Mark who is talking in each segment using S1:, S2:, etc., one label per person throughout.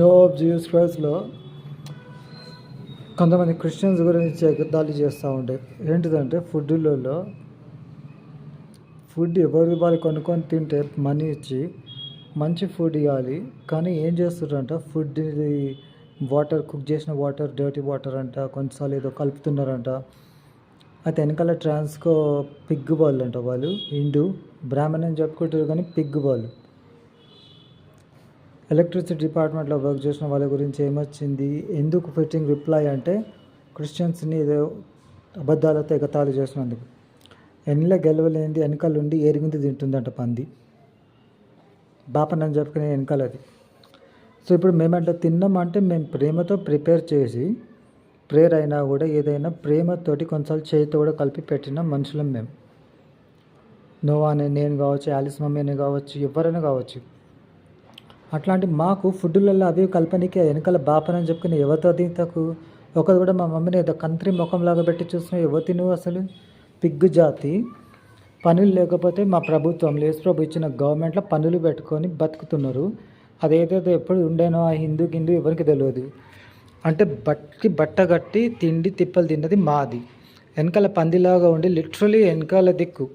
S1: No of Jesus క్రైస్ట్లో కొంతమంది Christians గురించి ఎగతాళి చేస్తూ ఉంటాయి. ఏంటిదంటే ఫుడ్ ఎవరి వాళ్ళు కొనుక్కొని తింటే మనీ ఇచ్చి మంచి ఫుడ్ ఇవ్వాలి, కానీ ఏం చేస్తున్నారంట ఫుడ్ వాటర్ కుక్ చేసిన వాటర్ డర్టీ వాటర్ అంట, కొంచెంసార్లు ఏదో కలుపుతున్నారంట. అయితే వెనకాల ట్రాన్స్కో పిగ్ వాళ్ళు అంట, వాళ్ళు హిందూ బ్రాహ్మణ్ అని చెప్పుకుంటారు కానీ పిగ్ వాళ్ళు. ఎలక్ట్రిసిటీ డిపార్ట్మెంట్లో వర్క్ చేసిన వాళ్ళ గురించి ఏమొచ్చింది, ఎందుకు ఫిట్టింగ్ రిప్లై అంటే క్రిస్టియన్స్ని ఏదో అబద్ధాలతో ఎగతాళి చేసినందుకు. ఎన్నిలో గెలవలేనిది వెనకాలండి ఏరిగింది తింటుందంట పంది, బాపనని చెప్పుకునే వెనకాలది. సో ఇప్పుడు మేము అట్లా తిన్నామంటే మేము ప్రేమతో ప్రిపేర్ చేసి ప్రేయర్ అయినా కూడా ఏదైనా ప్రేమతోటి కొంచెం చేతితో కూడా కలిపి పెట్టిన మనుషులం మేము. నోవా అని నేను కావచ్చు, ఆలిస్ మమ్మీ అని కావచ్చు, ఎవరైనా కావచ్చు. అట్లాంటి మాకు ఫుడ్లలో అవి కల్పనకి వెనకాల బాపనని చెప్పుకుని ఎవరితో తింటకు ఒకరు కూడా మా మమ్మీని ఏదో కంత్రి ముఖంలాగా పెట్టి చూస్తున్నావు, ఎవరు తిను అసలు పిగ్గు జాతి. పనులు లేకపోతే మా ప్రభుత్వం లేసు ప్రభు ఇచ్చిన గవర్నమెంట్లో పనులు పెట్టుకొని బతుకుతున్నారు. అదేదైతే ఎప్పుడు ఉండేనో ఆ హిందూ ఎవరికి తెలియదు. అంటే బట్ట కట్టి తిండి తిప్పలు తిన్నది మాది. వెనకాల పందిలాగా ఉండి లిటరలీ వెనకాల దిక్కు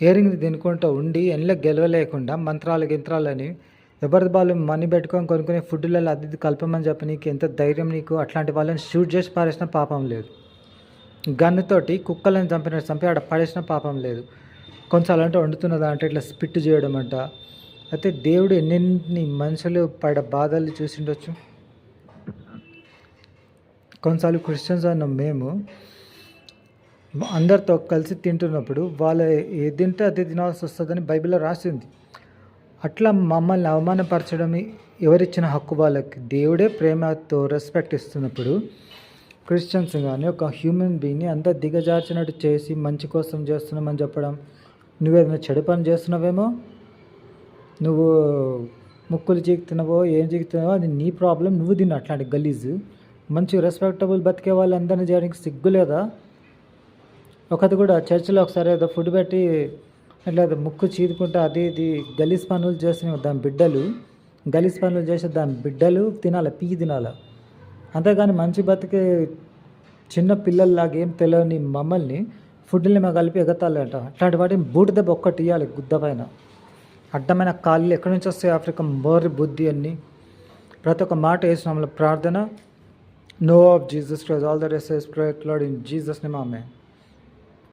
S1: ఏరింగ్ తినుకుంటూ ఉండి ఎన్నిలో గెలవలేకుండా మంత్రాలు గింత్రాలని ఎవరి వాళ్ళు మనీ పెట్టుకొని కొనుక్కునే ఫుడ్లలో అది కలపమని చెప్పి నీకు ఎంత ధైర్యం నీకు? అట్లాంటి వాళ్ళని షూట్ చేసి పారేసిన పాపం లేదు, గన్నుతోటి కుక్కలను చంపి ఆడ పడేసిన పాపం లేదు. కొంచెం అలాంటి వండుతున్న దాంట్లో ఇట్లా స్పిట్ చేయడం అంట. అయితే దేవుడు ఎన్నెన్ని మనుషులు పడ బాధలు చూసిండొచ్చు. కొన్నిసార్లు క్రిస్టియన్స్ అన్న మేము అందరితో కలిసి తింటున్నప్పుడు వాళ్ళు ఏది తింటే అది తినాల్సి వస్తుందని బైబిల్లో రాసింది. అట్లా మమ్మల్ని అవమానపరచడం ఎవరిచ్చిన హక్కు వాళ్ళకి? దేవుడే ప్రేమతో రెస్పెక్ట్ ఇస్తున్నప్పుడు క్రిస్టియన్స్ కానీ ఒక హ్యూమన్ బీయింగ్ని అంతా దిగజార్చినట్టు చేసి మంచి కోసం చేస్తున్నామని చెప్పడం, నువ్వేదైనా చెడు పని చేస్తున్నావేమో, నువ్వు ముక్కులు చీకుతున్నావో ఏం చీకుతున్నావో అది నీ ప్రాబ్లం, నువ్వు తిన్న అట్లాంటి గలీజ్. మంచి రెస్పెక్టబుల్ బతికే వాళ్ళందరినీ చేయడానికి సిగ్గు లేదా? ఒకటి కూడా చర్చిలో ఒకసారి ఏదో ఫుడ్ పెట్టి అట్లా ముక్కు చీదుకుంటా అది ఇది గలీజ్ పనులు చేసిన దాని బిడ్డలు, గలీజ్ పనులు చేసే దాని బిడ్డలు తినాలి, పీ తినాలి. అంతేగాని మంచి బతికే చిన్న పిల్లల్లాగా ఏం తెలియని మమ్మల్ని ఫుడ్ని మేము కలిపి ఎగతాలంట. అట్లాంటి వాటిని బూటి దెబ్బ ఒక్కటి ఇవ్వాలి గుద్ద పైన. అడ్డమైన కాళ్ళు ఎక్కడి నుంచి వస్తాయి ఆఫ్రికా మోరి బుద్ధి అన్నీ. ప్రతి ఒక్క మాట వేసిన ప్రార్థన. Know of Jesus Christ all the rest is prayer Lord in Jesus name amen.